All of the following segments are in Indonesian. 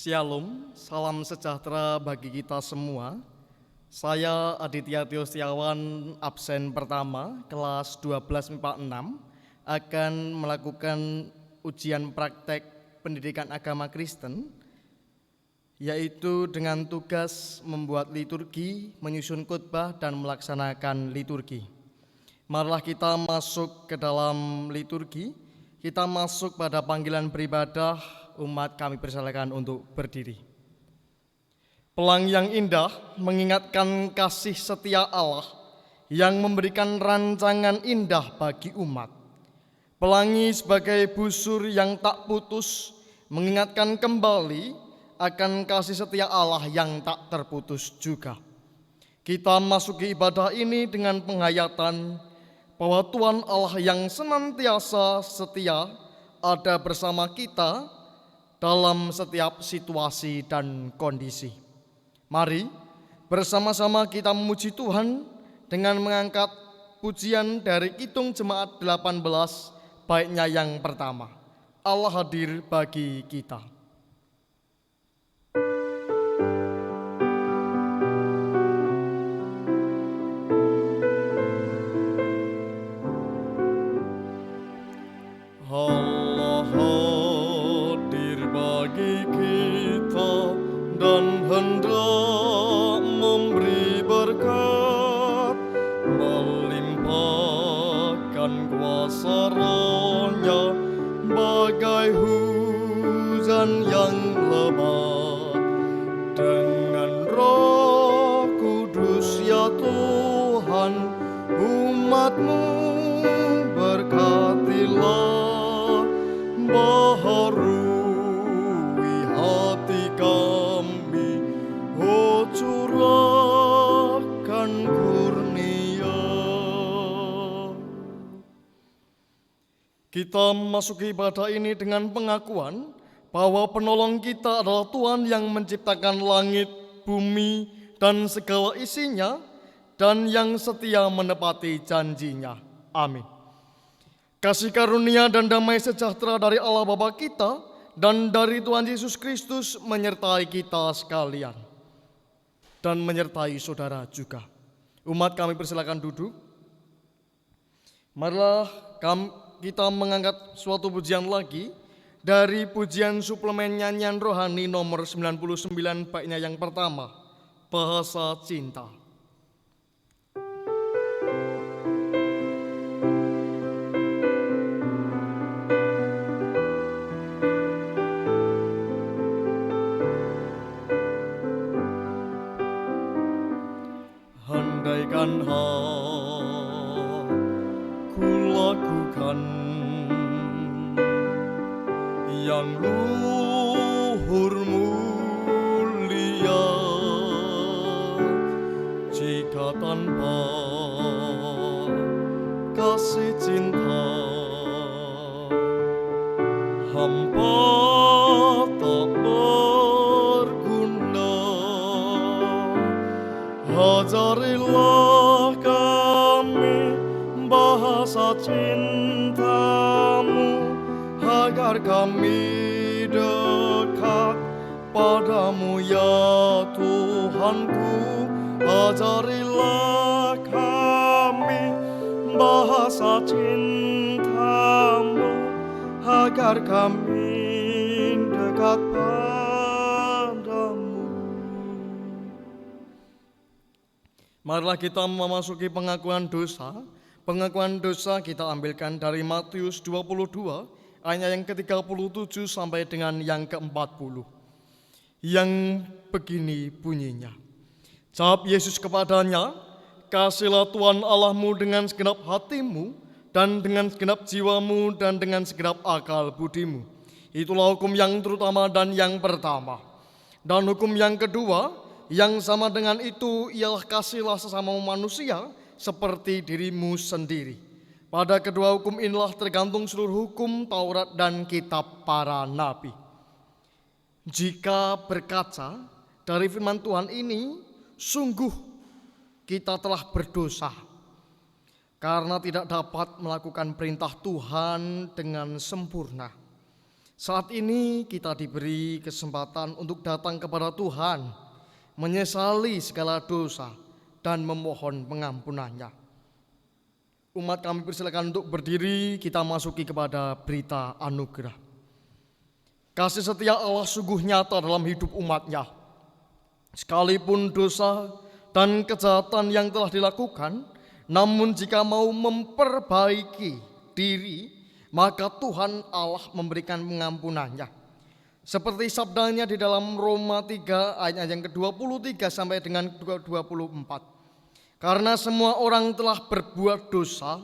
Shalom, salam sejahtera bagi kita semua. Saya Aditya Tio Setiawan, absen pertama, kelas 1246, akan melakukan ujian praktek pendidikan agama Kristen, yaitu dengan tugas membuat liturgi, menyusun khotbah, dan melaksanakan liturgi. Marilah kita masuk ke dalam liturgi, kita masuk pada panggilan beribadah. Umat kami persilakan untuk berdiri. Pelang yang indah mengingatkan kasih setia Allah yang memberikan rancangan indah bagi umat. Pelangi sebagai busur yang tak putus mengingatkan kembali akan kasih setia Allah yang tak terputus juga. Kita masuki ibadah ini dengan penghayatan bahwa Tuhan Allah yang senantiasa setia ada bersama kita dalam setiap situasi dan kondisi. Mari bersama-sama kita memuji Tuhan dengan mengangkat pujian dari Kidung Jemaat 18, baiknya yang pertama. Allah hadir bagi kita. Dan hendak memberi berkat, melimpahkan kuasa Roh-Nya bagai hujan yang lebat. Dengan Roh Kudus ya Tuhan, umat-Mu berkatilah, baharui hati kami, oh curahkan kurnia. Kita memasuki ibadah ini dengan pengakuan bahwa penolong kita adalah Tuhan yang menciptakan langit, bumi, dan segala isinya, dan yang setia menepati janjinya. Amin. Kasih karunia dan damai sejahtera dari Allah Bapa kita dan dari Tuhan Yesus Kristus menyertai kita sekalian dan menyertai saudara juga. Umat kami persilakan duduk. Marilah kita mengangkat suatu pujian lagi dari pujian suplemen nyanyian rohani nomor 99, baiknya yang pertama, Bahasa Cinta. Andaikan aku lakukan yang luhur mulia, jika tanpa kasih cinta hampa tak berguna. Ajarilah kami bahasa cinta-Mu, agar kami dekat padamu ya Tuhanku. Ajarilah kami bahasa cinta-Mu, agar kami dekat padamu. Marilah kita memasuki pengakuan dosa. Pengakuan dosa kita ambilkan dari Matius 22, ayat yang ke-37 sampai dengan yang ke-40. Yang begini bunyinya. Jawab Yesus kepadanya, kasihlah Tuhan Allahmu dengan segenap hatimu, dan dengan segenap jiwamu, dan dengan segenap akal budimu. Itulah hukum yang terutama dan yang pertama. Dan hukum yang kedua, yang sama dengan itu, ialah kasihlah sesama manusia seperti dirimu sendiri. Pada kedua hukum inilah tergantung seluruh hukum, Taurat, dan kitab para nabi. Jika berkaca dari firman Tuhan ini, sungguh kita telah berdosa karena tidak dapat melakukan perintah Tuhan dengan sempurna. Saat ini kita diberi kesempatan untuk datang kepada Tuhan, menyesali segala dosa dan memohon pengampunannya. Umat kami persilakan untuk berdiri, kita masuki kepada berita anugerah. Kasih setia Allah sungguh nyata dalam hidup umatnya. Sekalipun dosa dan kejahatan yang telah dilakukan, namun jika mau memperbaiki diri, maka Tuhan Allah memberikan pengampunannya. Seperti sabdanya di dalam Roma 3 ayat yang ke-23 sampai dengan 24. Karena semua orang telah berbuat dosa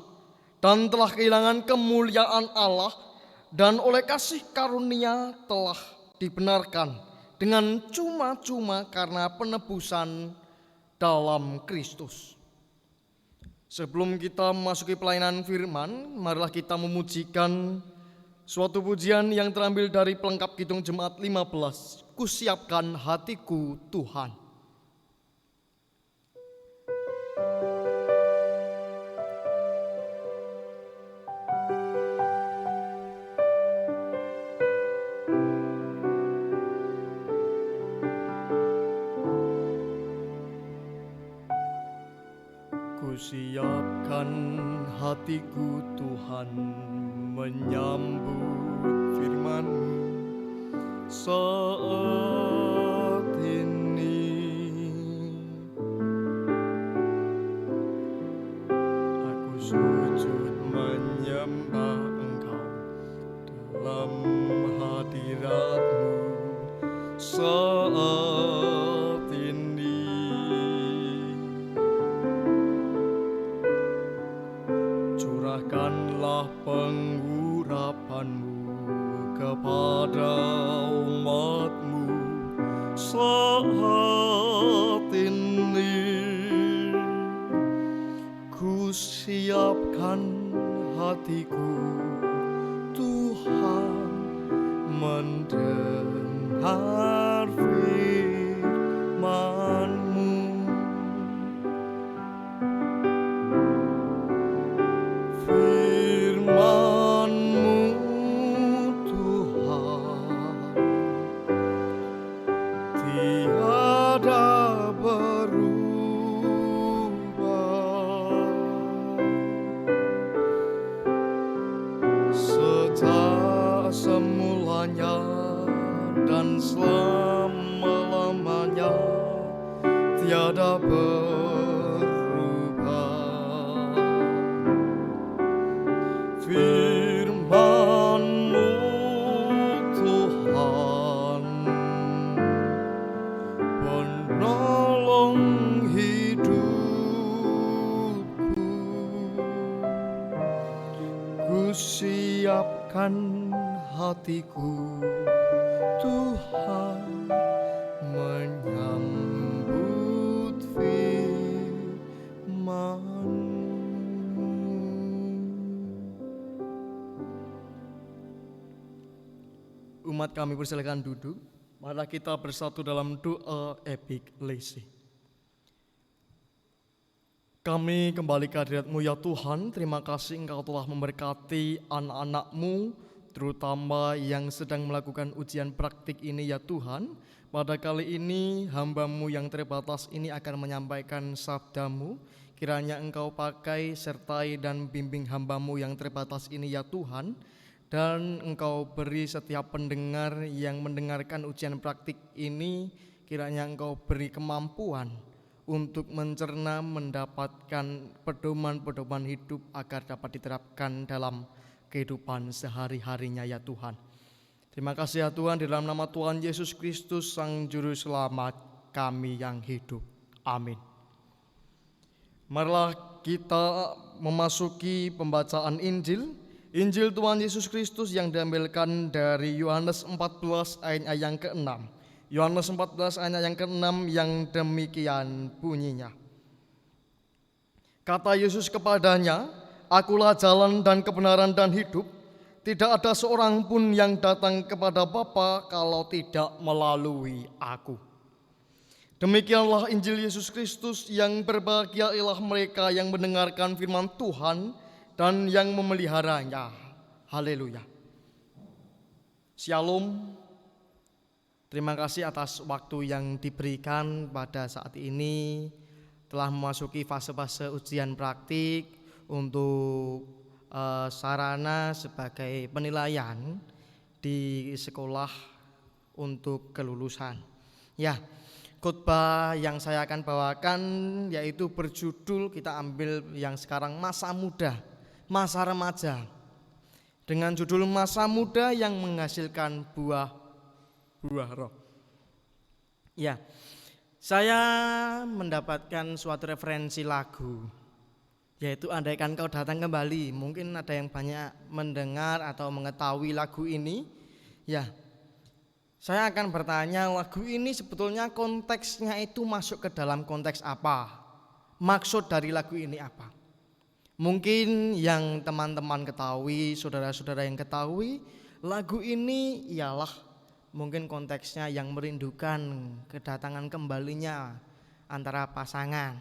dan telah kehilangan kemuliaan Allah, dan oleh kasih karunia telah dibenarkan dengan cuma-cuma karena penebusan dalam Kristus. Sebelum kita memasuki pelayanan firman, marilah kita memujikan suatu pujian yang terambil dari pelengkap Kidung Jemaat 15, Kusiapkan hatiku Tuhan. Kusiapkan hatiku Tuhan menyambut firman-Mu saat ini. Aku sujud menyembah Engkau dalam hadirat-Mu saat ini. Curahkanlah pengurapan-Mu kepada umat-Mu saat ini. Kusiapkan hatiku Tuhan mendengar firman-Mu. Firman-Mu Tuhan tiada berubah, sejak semulanya dan selama-lamanya tiada berubah. Firman-Mu Tuhan penolong hidupku. Kusiapkan hatiku Tuhan menyambut firman-Mu. Umat kami persilakan duduk. Marilah kita bersatu dalam doa epiklesi. Kami kembali ke hadirat-Mu ya Tuhan. Terima kasih Engkau telah memberkati anak-anak-Mu, terutama yang sedang melakukan ujian praktik ini ya Tuhan. Pada kali ini hamba-Mu yang terbatas ini akan menyampaikan sabda-Mu. Kiranya Engkau pakai, sertai dan bimbing hamba-Mu yang terbatas ini ya Tuhan. Dan Engkau beri setiap pendengar yang mendengarkan ujian praktik ini, kiranya Engkau beri kemampuan untuk mencerna, mendapatkan pedoman-pedoman hidup agar dapat diterapkan dalam kehidupan sehari-harinya ya Tuhan. Terima kasih ya Tuhan, di dalam nama Tuhan Yesus Kristus Sang Juru Selamat kami yang hidup. Amin. Marilah kita memasuki pembacaan Injil. Injil Tuhan Yesus Kristus yang diambilkan dari Yohanes 14 ayat yang ke-6. Yohanes 14 ayat yang ke-6 yang demikian bunyinya. Kata Yesus kepadanya, Akulah jalan dan kebenaran dan hidup. Tidak ada seorang pun yang datang kepada Bapa kalau tidak melalui Aku. Demikianlah Injil Yesus Kristus. Yang berbahagia ialah mereka yang mendengarkan firman Tuhan dan yang memeliharanya. Haleluya. Shalom. Terima kasih atas waktu yang diberikan pada saat ini. Telah memasuki fase-fase ujian praktik untuk sarana sebagai penilaian di sekolah untuk kelulusan. Ya, khotbah yang saya akan bawakan yaitu berjudul, kita ambil yang sekarang, masa muda, masa remaja. Dengan judul masa muda yang menghasilkan buah roh. Ya, saya mendapatkan suatu referensi lagu, yaitu andaikan kau datang kembali. Mungkin ada yang banyak mendengar atau mengetahui lagu ini. Ya, saya akan bertanya, lagu ini sebetulnya konteksnya itu masuk ke dalam konteks apa? Maksud dari lagu ini apa? Mungkin yang teman-teman ketahui, saudara-saudara yang ketahui, lagu ini ialah mungkin konteksnya yang merindukan kedatangan kembalinya antara pasangan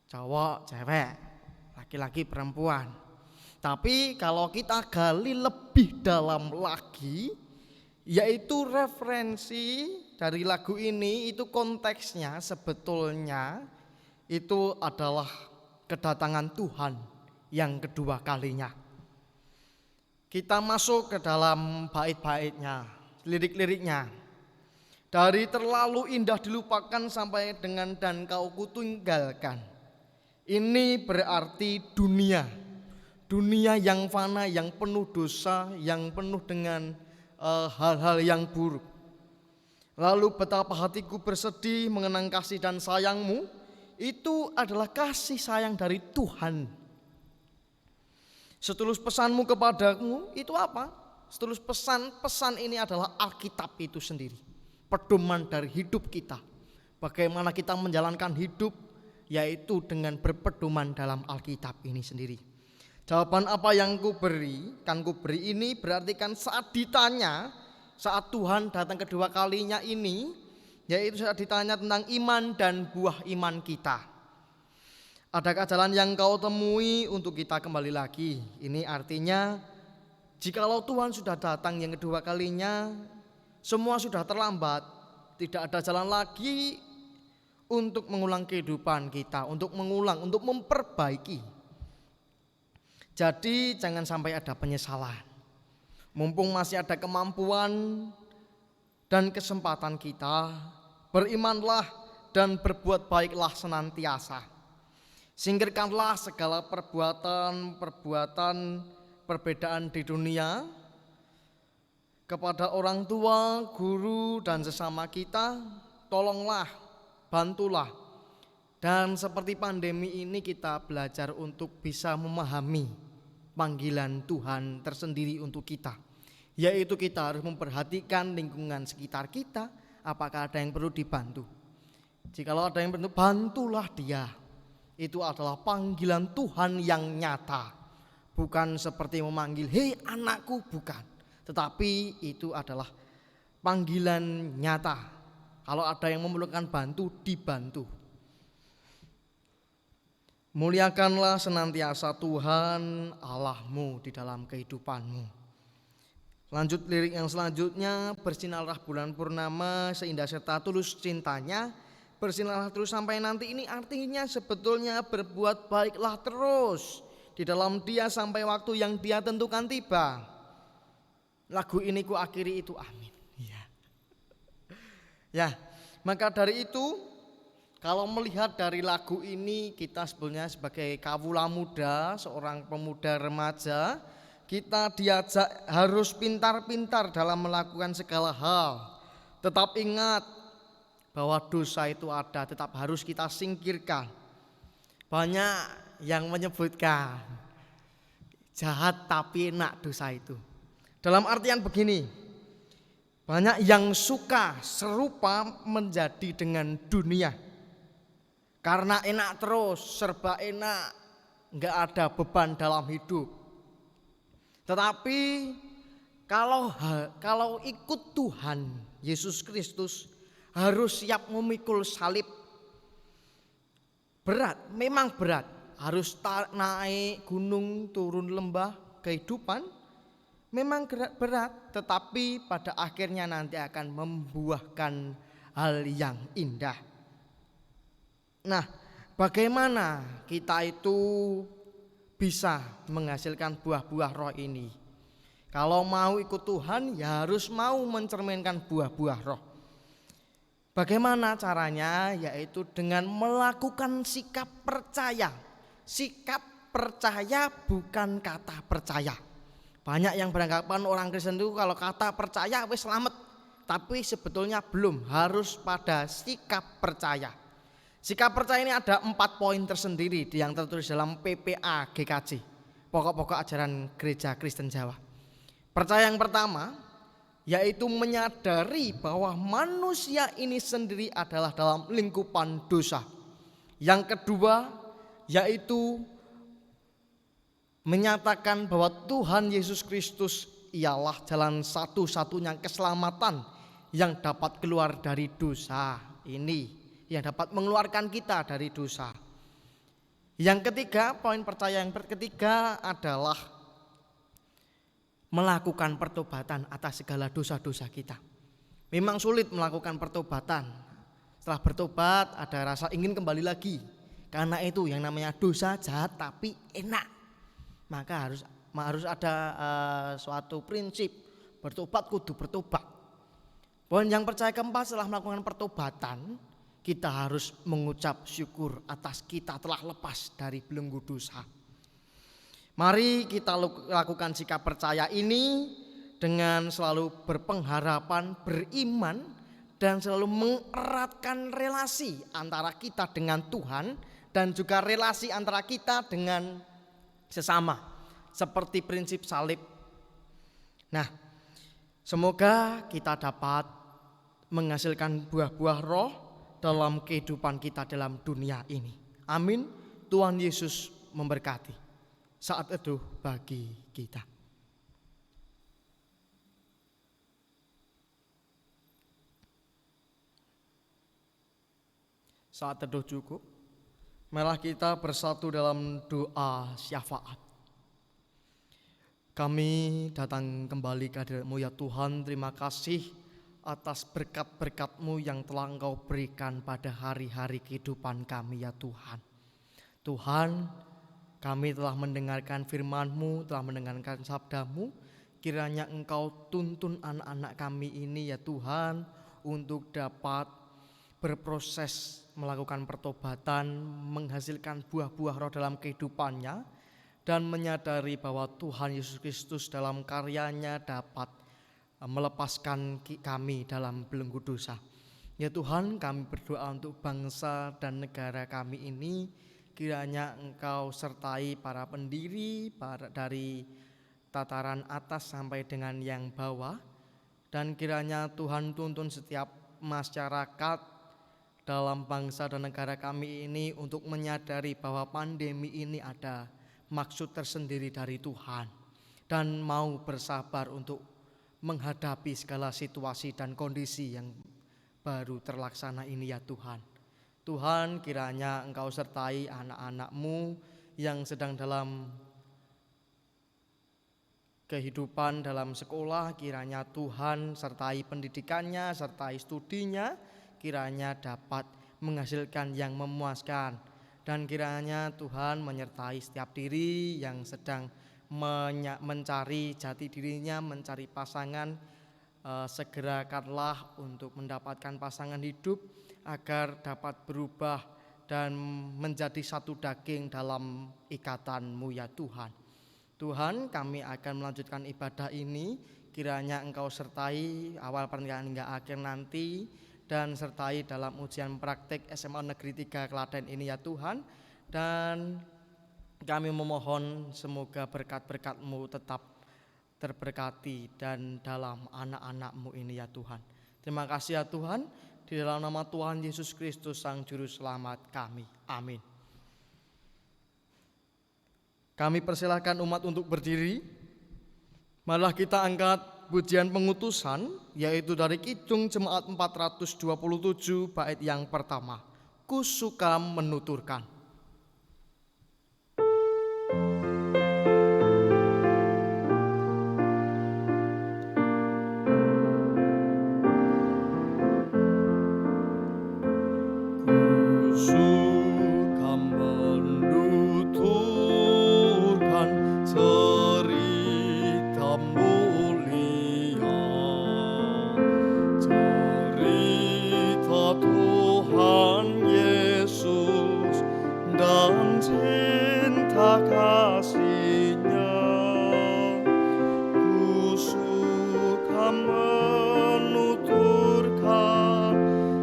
cowok, cewek, laki-laki, perempuan. Tapi kalau kita gali lebih dalam lagi, yaitu referensi dari lagu ini, itu konteksnya sebetulnya itu adalah kedatangan Tuhan yang kedua kalinya. Kita masuk ke dalam bait-baitnya, lirik-liriknya. Dari terlalu indah dilupakan sampai dengan dan kau kutinggalkan. Ini berarti dunia yang fana, yang penuh dosa, yang penuh dengan hal-hal yang buruk. Lalu betapa hatiku bersedih mengenang kasih dan sayangmu. Itu adalah kasih sayang dari Tuhan. Setulus pesanmu kepadaku itu apa? Setulus pesan ini adalah Alkitab itu sendiri, pedoman dari hidup kita. Bagaimana kita menjalankan hidup, yaitu dengan berpedoman dalam Alkitab ini sendiri. Jawaban apa yang ku beri ini berarti kan saat ditanya, saat Tuhan datang kedua kalinya ini, yaitu saat ditanya tentang iman dan buah iman kita. Adakah jalan yang kau temui untuk kita kembali lagi? Ini artinya, jikalau Tuhan sudah datang yang kedua kalinya, semua sudah terlambat, tidak ada jalan lagi untuk mengulang kehidupan kita, untuk memperbaiki. Jadi jangan sampai ada penyesalan. Mumpung masih ada kemampuan dan kesempatan kita, berimanlah dan berbuat baiklah senantiasa. Singkirkanlah segala perbuatan perbedaan di dunia kepada orang tua, guru, dan sesama kita. Tolonglah, bantulah. Dan seperti pandemi ini kita belajar untuk bisa memahami panggilan Tuhan tersendiri untuk kita, yaitu kita harus memperhatikan lingkungan sekitar kita. Apakah ada yang perlu dibantu? Jikalau ada yang perlu, bantulah dia. Itu adalah panggilan Tuhan yang nyata. Bukan seperti memanggil, hei anakku, bukan. Tetapi itu adalah panggilan nyata. Kalau ada yang memerlukan bantu, dibantu. Muliakanlah senantiasa Tuhan Allahmu di dalam kehidupanmu. Lanjut lirik yang selanjutnya, bersinarlah bulan purnama seindah serta tulus cintanya. Bersinarlah terus sampai nanti, ini artinya sebetulnya berbuat baiklah terus di dalam dia sampai waktu yang dia tentukan tiba. Lagu ini ku akhiri itu, amin. Ya, maka dari itu kalau melihat dari lagu ini, kita sebetulnya sebagai kawula muda, seorang pemuda remaja, kita diajak harus pintar-pintar dalam melakukan segala hal. Tetap ingat bahwa dosa itu ada, tetap harus kita singkirkan. Banyak yang menyebutkan jahat tapi enak dosa itu. Dalam artian begini, banyak yang suka serupa menjadi dengan dunia. Karena enak terus, serba enak, enggak ada beban dalam hidup. Tetapi kalau ikut Tuhan Yesus Kristus, harus siap memikul salib. Berat, memang berat. Harus naik gunung, turun lembah kehidupan. memang berat, tetapi pada akhirnya nanti akan membuahkan hal yang indah. Nah, bagaimana kita itu bisa menghasilkan buah-buah roh ini? Kalau mau ikut Tuhan ya harus mau mencerminkan buah-buah roh. Bagaimana caranya? Yaitu dengan melakukan sikap percaya. Sikap percaya bukan kata percaya. Banyak yang beranggapan orang Kristen itu kalau kata percaya wis selamat, tapi sebetulnya belum, harus pada sikap percaya. Sikap percaya ini ada 4 poin tersendiri yang tertulis dalam PPA GKJ, pokok-pokok ajaran Gereja Kristen Jawa. Percaya yang pertama yaitu menyadari bahwa manusia ini sendiri adalah dalam lingkupan dosa. Yang kedua yaitu menyatakan bahwa Tuhan Yesus Kristus ialah jalan satu-satunya keselamatan yang dapat keluar dari dosa ini, yang dapat mengeluarkan kita dari dosa. Yang ketiga, poin percaya yang ketiga adalah melakukan pertobatan atas segala dosa-dosa kita. Memang sulit melakukan pertobatan. Setelah bertobat ada rasa ingin kembali lagi. Karena itu yang namanya dosa jahat tapi enak. Maka harus ada suatu prinsip, bertobat kudu bertobat. Poin yang percaya keempat, setelah melakukan pertobatan kita harus mengucap syukur atas kita telah lepas dari belenggu dosa. Mari kita lakukan sikap percaya ini dengan selalu berpengharapan, beriman, dan selalu mengeratkan relasi antara kita dengan Tuhan dan juga relasi antara kita dengan sesama, seperti prinsip salib. Nah, semoga kita dapat menghasilkan buah-buah roh dalam kehidupan kita dalam dunia ini. Amin. Tuhan Yesus memberkati. Saat teduh bagi kita. Saat teduh cukup. Marilah kita bersatu dalam doa syafaat. Kami datang kembali ke hadirat-Mu ya Tuhan. Terima kasih atas berkat-berkat-Mu yang telah Engkau berikan pada hari-hari kehidupan kami ya Tuhan. Tuhan, kami telah mendengarkan firman-Mu, telah mendengarkan sabda-Mu. Kiranya Engkau tuntun anak-anak kami ini ya Tuhan untuk dapat berproses melakukan pertobatan, menghasilkan buah-buah roh dalam kehidupannya, dan menyadari bahwa Tuhan Yesus Kristus dalam karyanya dapat melepaskan kami dalam belenggu dosa. Ya Tuhan, kami berdoa untuk bangsa dan negara kami ini, kiranya Engkau sertai para pendiri dari tataran atas sampai dengan yang bawah, dan kiranya Tuhan tuntun setiap masyarakat dalam bangsa dan negara kami ini untuk menyadari bahwa pandemi ini ada maksud tersendiri dari Tuhan dan mau bersabar untuk menghadapi segala situasi dan kondisi yang baru terlaksana ini ya Tuhan. Tuhan, kiranya Engkau sertai anak-anak-Mu yang sedang dalam kehidupan dalam sekolah, kiranya Tuhan sertai pendidikannya, sertai studinya, kiranya dapat menghasilkan yang memuaskan, dan kiranya Tuhan menyertai setiap diri yang sedang mencari jati dirinya, mencari pasangan, segerakanlah untuk mendapatkan pasangan hidup agar dapat berubah dan menjadi satu daging dalam ikatan-Mu ya Tuhan. Tuhan, kami akan melanjutkan ibadah ini, kiranya Engkau sertai awal pernikahan hingga akhir nanti, dan sertai dalam ujian praktik SMA Negeri 3 Klaten ini ya Tuhan. Dan kami memohon semoga berkat-berkat-Mu tetap terberkati dan dalam anak-anak-Mu ini ya Tuhan. Terima kasih ya Tuhan, di dalam nama Tuhan Yesus Kristus Sang Juru Selamat kami. Amin. Kami persilahkan umat untuk berdiri. Marilah kita angkat pujian pengutusan, yaitu dari Kidung Jemaat 427 bait yang pertama, Ku suka menuturkan. cinta kasih-Nya. Ku suka menuturkan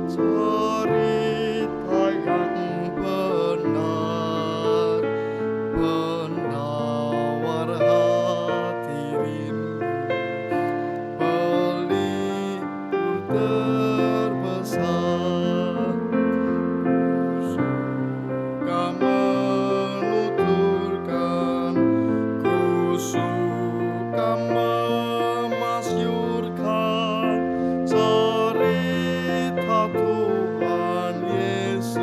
cerita yang benar, penawar hati rindu, pelipur terbesar. Ku suka menuturkan, ku suka memasyurkan cerita Tuhan Yesus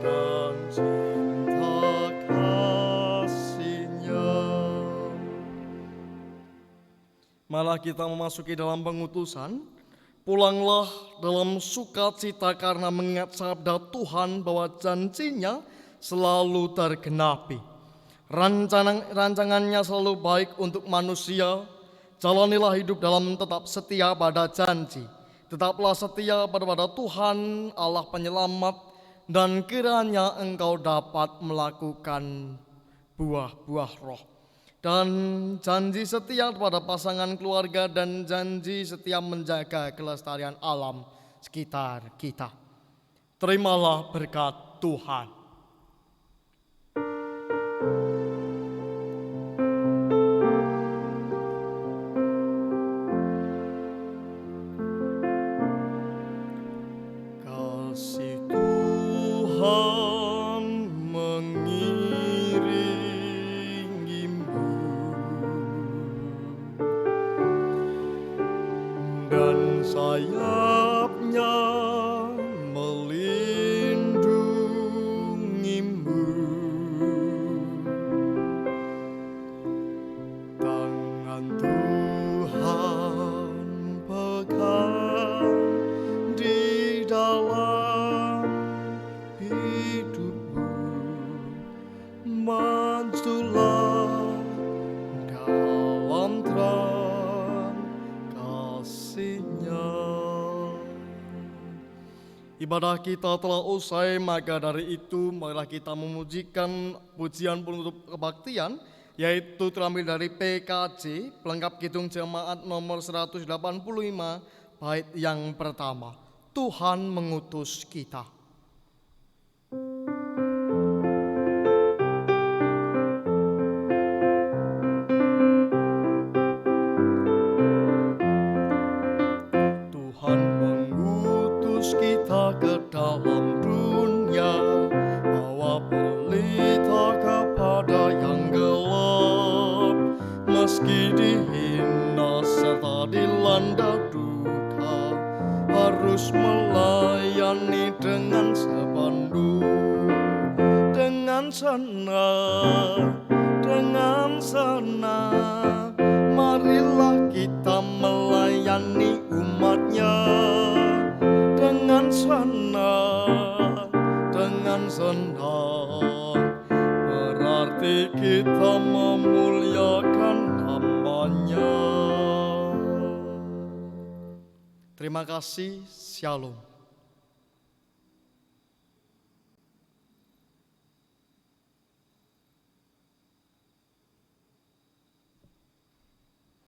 dan cinta kasih-Nya. Malah kita memasuki dalam pengutusan. Pulanglah dalam sukacita karena mengingat sabda Tuhan bahwa janji-Nya selalu tergenapi. Rancangannya selalu baik untuk manusia. Jalanilah hidup dalam tetap setia pada janji. Tetaplah setia pada Tuhan Allah Penyelamat, dan kiranya engkau dapat melakukan buah-buah roh. Dan janji setia kepada pasangan keluarga, dan janji setia menjaga kelestarian alam sekitar kita. Terimalah berkat Tuhan. Kasih Tuhan mengiringimu, dan sayap-Nya melindungimu. Tangan Tuhan pegang di dalam hidupmu. Majulah dalam terang kasih-Nya. Ibadah kita telah usai, maka dari itu marilah kita memujikan pujian penutup kebaktian, yaitu terambil dari PKJ, pelengkap Kidung Jemaat nomor 185, bait yang pertama. Tuhan mengutus kita. Tuhan mengutus kita ke dalam dunia, bawa pelita kepada yang gelap. Meski dihina serta dilanda duka, harus melayani dengan sepandu, dengan senang, dengan senang. Marilah kita melayani umat-Nya dengan senang, dengan senang. Berarti kita memuliakan nama-Nya. Terima kasih, Shalom.